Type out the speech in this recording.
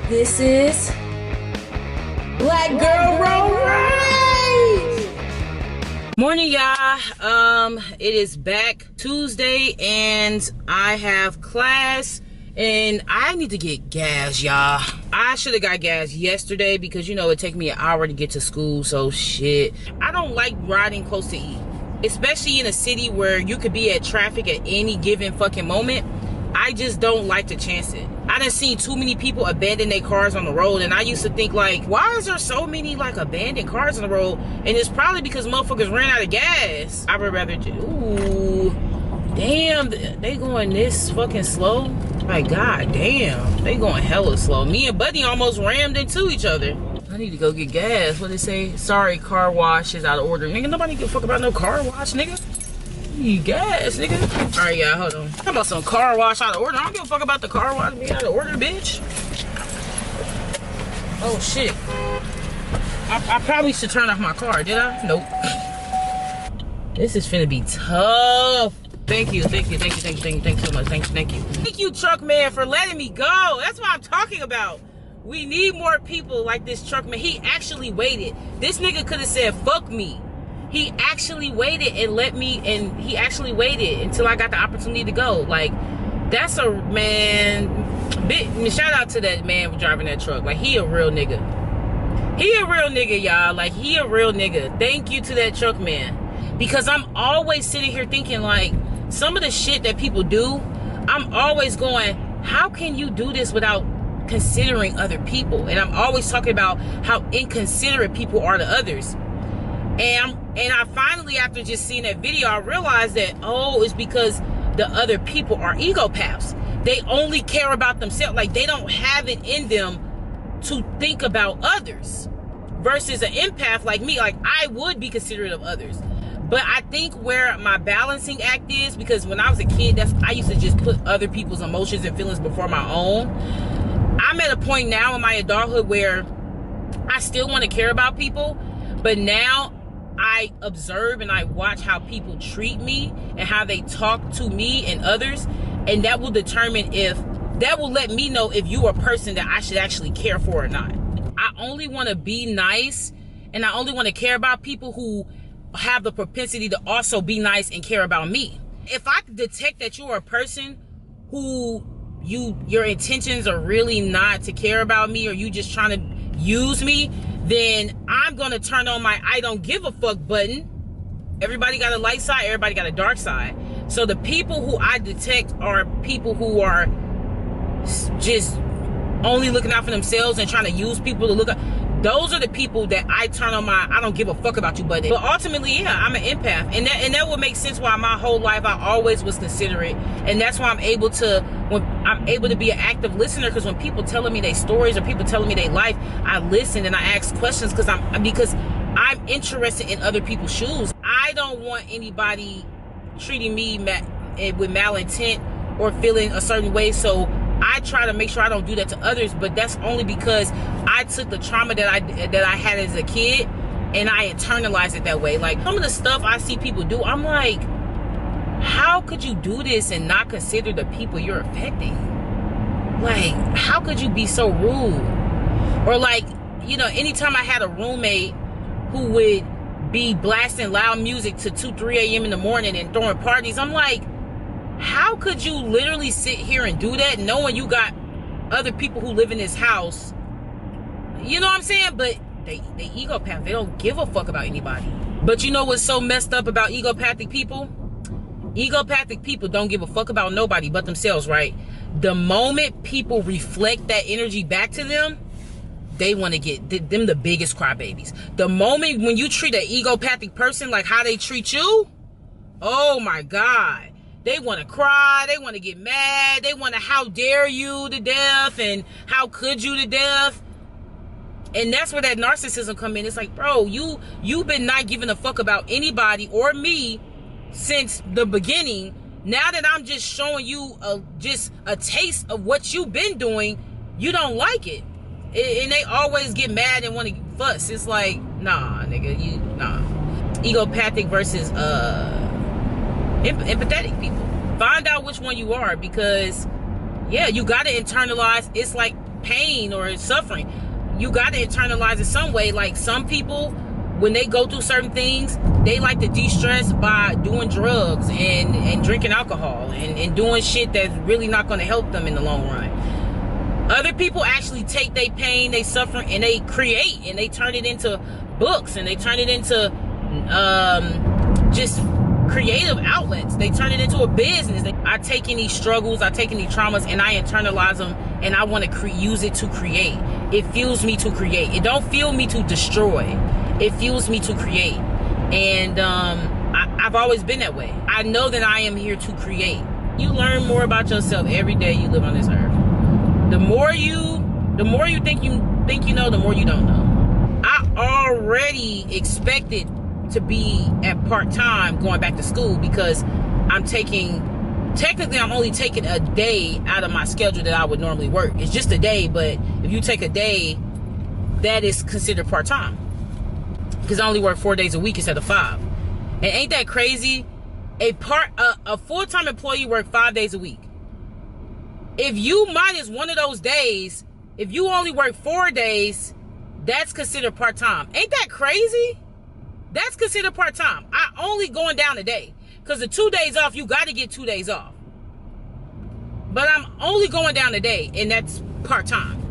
This is Black Girl Roll Rage. Morning, y'all. It is back Tuesday and I have class and I need to get gas, y'all. I should have got gas yesterday because you know it take me an hour to get to school, so shit. I don't like riding close to E, especially in a city where you could be at traffic at any given fucking moment. I just don't like to chance it. I done seen too many people abandon their cars on the road, and I used to think like, why is there so many like abandoned cars on the road? And it's probably because motherfuckers ran out of gas. I would rather just, ooh, damn, they going this fucking slow? Like, god damn, they going hella slow. Me and Buddy almost rammed into each other. I need to go get gas. What they say? Sorry, car wash is out of order. Nigga, nobody give a fuck about no car wash, nigga. You gas, nigga. All right, y'all, hold on. How about some car wash out of order? I don't give a fuck about the car wash being out of order, bitch. Oh, shit. I probably should turn off my car, did I? Nope. This is finna be tough. Thank you so much. Thank you, truck man, for letting me go. That's what I'm talking about. We need more people like this truck man. He actually waited. This nigga could have said, fuck me. He actually waited and let me, and he actually waited until I got the opportunity to go. Like, that's a man. Shout out to that man driving that truck. Like, he a real nigga. He a real nigga, y'all. Like, he a real nigga. Thank you to that truck man. Because I'm always sitting here thinking, like, some of the shit that people do, I'm always going, how can you do this without considering other people? And I'm always talking about how inconsiderate people are to others. And I finally, after just seeing that video, I realized that, oh, it's because the other people are egopaths. They only care about themselves. Like, they don't have it in them to think about others. Versus an empath like me, like, I would be considerate of others. But I think where my balancing act is, because when I was a kid, I used to just put other people's emotions and feelings before my own. I'm at a point now in my adulthood where I still want to care about people, but now I observe and I watch how people treat me and how they talk to me and others, and that will determine that will let me know if you are a person that I should actually care for or not. I only want to be nice, and I only want to care about people who have the propensity to also be nice and care about me. If I detect that you are a person who your intentions are really not to care about me, or you just trying to use me, then I'm gonna turn on my I don't give a fuck button. Everybody got a light side, everybody got a dark side. So the people who I detect are people who are just only looking out for themselves and trying to use people to look up. Those are the people that I turn on my I don't give a fuck about you button. But ultimately, yeah, I'm an empath. And that would make sense why my whole life I always was considerate. And that's why I'm able to be an active listener, because when people telling me their stories or people telling me their life, I listen and I ask questions because I'm interested in other people's shoes. I don't want anybody treating me with malintent or feeling a certain way, so I try to make sure I don't do that to others. But that's only because I took the trauma that I had as a kid and I internalized it that way. Like, some of the stuff I see people do, I'm like, how could you do this and not consider the people you're affecting? Like, how could you be so rude? Or like, you know, anytime I had a roommate who would be blasting loud music to 2, 3 a.m. in the morning and throwing parties, I'm like, how could you literally sit here and do that knowing you got other people who live in this house? You know what I'm saying? But they egopath. They don't give a fuck about anybody. But you know what's so messed up about egopathic people? Egopathic people don't give a fuck about nobody but themselves, right? The moment people reflect that energy back to them, they want to get them the biggest crybabies. The moment when you treat an egopathic person like how they treat you, oh my God. They want to cry, they want to get mad, they want to how dare you to death and how could you to death. And that's where that narcissism come in. It's like, bro, you've been not giving a fuck about anybody or me since the beginning. Now that I'm just showing you just a taste of what you've been doing, you don't like it. And they always get mad and want to fuss. It's like, nah, nigga, nah. Egopathic versus empathetic people. Find out which one you are, because yeah, you gotta internalize. It's like pain or suffering, you got to internalize it some way. Like some people, when they go through certain things, they like to de-stress by doing drugs and drinking alcohol and doing shit that's really not going to help them in the long run. Other people actually take their pain, they suffering, and they create, and they turn it into books, and they turn it into just creative outlets. They turn it into a business. I take in these struggles, I take in these traumas, and I internalize them, and I want to use it to create. It fuels me to create. It don't fuel me to destroy. It fuels me to create. And I've always been that way. I know that I am here to create. You learn more about yourself every day you live on this earth. The more you think you know, the more you don't know. I already expected to be at part-time going back to school because technically I'm only taking a day out of my schedule that I would normally work. It's just a day, but if you take a day, that is considered part-time. Because I only work 4 days a week instead of 5. And ain't that crazy? A full-time employee work 5 days a week. If you minus one of those days, if you only work 4 days, that's considered part-time. Ain't that crazy? That's considered part-time. I only going down a day. Because the 2 days off, you got to get 2 days off. But I'm only going down a day, and that's part-time.